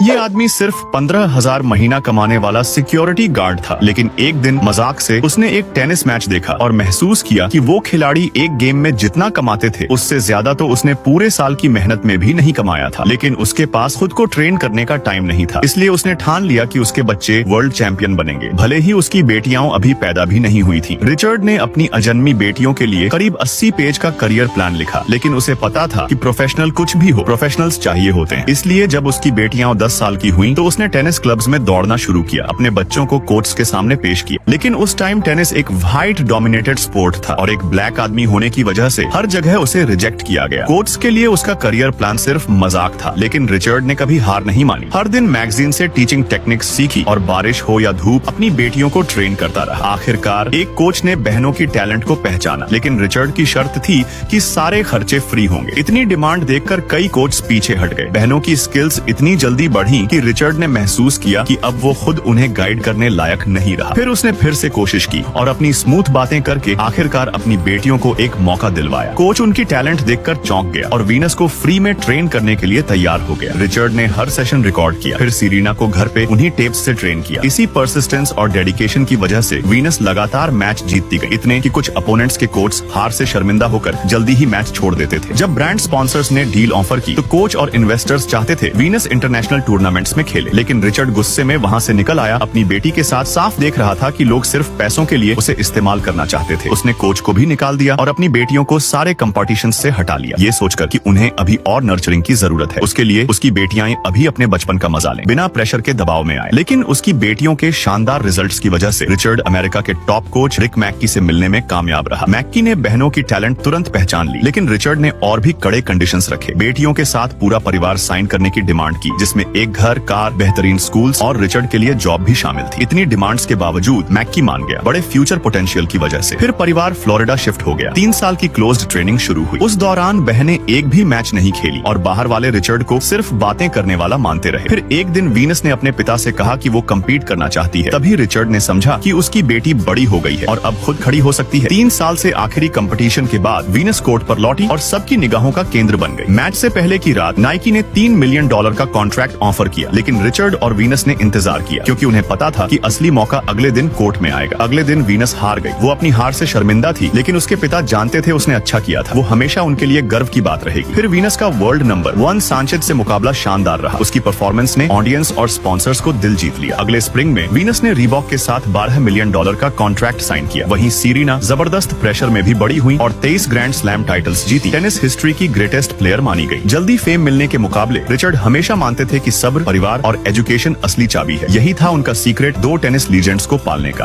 ये आदमी सिर्फ 15,000 महीना कमाने वाला सिक्योरिटी गार्ड था, लेकिन एक दिन मजाक से उसने एक टेनिस मैच देखा और महसूस किया कि वो खिलाड़ी एक गेम में जितना कमाते थे उससे ज्यादा तो उसने पूरे साल की मेहनत में भी नहीं कमाया था। लेकिन उसके पास खुद को ट्रेन करने का टाइम नहीं था, इसलिए उसने ठान लिया कि उसके बच्चे वर्ल्ड चैंपियन बनेंगे, भले ही उसकी बेटियां अभी पैदा भी नहीं हुई थी। रिचर्ड ने अपनी अजन्मी बेटियों के लिए करीब 80 पेज का करियर प्लान लिखा, लेकिन उसे पता था कि प्रोफेशनल कुछ भी हो, प्रोफेशनल्स चाहिए होते हैं। इसलिए जब उसकी बेटियां 10 साल की हुई तो उसने टेनिस क्लब्स में दौड़ना शुरू किया, अपने बच्चों को कोच के सामने पेश किया। लेकिन उस टाइम टेनिस एक व्हाइट डोमिनेटेड स्पोर्ट था और एक ब्लैक आदमी होने की वजह से हर जगह उसे रिजेक्ट किया गया। कोच के लिए उसका करियर प्लान सिर्फ मजाक था, लेकिन रिचर्ड ने कभी हार नहीं मानी। हर दिन मैगजीन से टीचिंग टेक्निक्स सीखी और बारिश हो या धूप अपनी बेटियों को ट्रेन करता रहा। आखिरकार एक कोच ने बहनों की टैलेंट को पहचाना, लेकिन रिचर्ड की शर्त थी कि सारे खर्चे फ्री होंगे। इतनी डिमांड देखकर कई कोच पीछे हट गए। बहनों की स्किल्स इतनी जल्दी बढ़ी कि रिचर्ड ने महसूस किया कि अब वो खुद उन्हें गाइड करने लायक नहीं रहा। फिर उसने फिर से कोशिश की और अपनी स्मूथ बातें करके आखिरकार अपनी बेटियों को एक मौका दिलवाया। कोच उनकी टैलेंट देखकर चौंक गया और वीनस को फ्री में ट्रेन करने के लिए तैयार हो गया। रिचर्ड ने हर सेशन रिकॉर्ड किया, फिर सीरीना को घर पे उन्हीं टेप्स से ट्रेन किया। इसी परसिस्टेंस और डेडिकेशन की वजह से वीनस लगातार मैच जीतती गई, इतने कि कुछ अपोनेंट्स के कोच हार से शर्मिंदा होकर जल्दी ही मैच छोड़ देते थे। जब ब्रांड स्पॉन्सर्स ने डील ऑफर की तो कोच और इन्वेस्टर्स चाहते थे वीनस इंटरनेशनल टूर्नामेंट्स में खेले, लेकिन रिचर्ड गुस्से में वहाँ से निकल आया। अपनी बेटी के साथ साफ देख रहा था कि लोग सिर्फ पैसों के लिए उसे इस्तेमाल करना चाहते थे। उसने कोच को भी निकाल दिया और अपनी बेटियों को सारे कंपटीशन से हटा लिया, ये सोचकर कि उन्हें अभी और नर्चरिंग की जरूरत है। उसके लिए उसकी बेटियां अभी अपने बचपन का मजा लें, बिना प्रेशर के दबाव में आए। लेकिन उसकी बेटियों के शानदार रिजल्ट्स की वजह से रिचर्ड अमेरिका के टॉप कोच रिक मैक्की से मिलने में कामयाब रहा। मैक्की ने बहनों की टैलेंट तुरंत पहचान ली, लेकिन रिचर्ड ने और भी कड़े कंडीशंस रखे। बेटियों के साथ पूरा परिवार साइन करने की डिमांड की, जिसमें एक घर, कार, बेहतरीन स्कूल्स और रिचर्ड के लिए जॉब भी शामिल थी। इतनी डिमांड्स के बावजूद मैक्की मान गया, बड़े फ्यूचर पोटेंशियल की वजह से। फिर परिवार फ्लोरिडा शिफ्ट हो गया। 3 साल की क्लोज्ड ट्रेनिंग शुरू हुई। उस दौरान बहनें एक भी मैच नहीं खेली और बाहर वाले रिचर्ड को सिर्फ बातें करने वाला मानते रहे। फिर एक दिन वीनस ने अपने पिता से कहा कि वो कम्पीट करना चाहती है। तभी रिचर्ड ने समझा कि उसकी बेटी बड़ी हो गई है और अब खुद खड़ी हो सकती है। 3 साल से आखिरी कंपटीशन के बाद वीनस कोर्ट पर लौटी और सबकी निगाहों का केंद्र बन गई। मैच से पहले की रात नाइकी ने $3 मिलियन का कॉन्ट्रैक्ट ऑफर किया, लेकिन रिचर्ड और वीनस ने इंतजार किया, क्योंकि उन्हें पता था कि असली मौका अगले दिन कोर्ट में आएगा। अगले दिन वीनस हार गई। वो अपनी हार से शर्मिंदा थी, लेकिन उसके पिता जानते थे उसने अच्छा किया था। वो हमेशा उनके लिए गर्व की बात रहेगी। फिर वीनस का वर्ल्ड नंबर 1 सांचेज से मुकाबला शानदार रहा। उसकी परफॉर्मेंस ने ऑडियंस और स्पॉन्सर्स को दिल जीत लिया। अगले स्प्रिंग में वीनस ने रीबॉक के साथ $12 मिलियन का कॉन्ट्रैक्ट साइन किया। वहीं सीरीना जबरदस्त प्रेशर में भी बड़ी हुई और 23 ग्रैंड स्लैम टाइटल्स जीती। टेनिस हिस्ट्री की ग्रेटेस्ट प्लेयर मानी गई। जल्दी फेम मिलने के मुकाबले रिचर्ड हमेशा मानते थे कि सब्र, परिवार और एजुकेशन असली चाबी है। यही था उनका सीक्रेट 2 टेनिस लीजेंड्स को पालने का।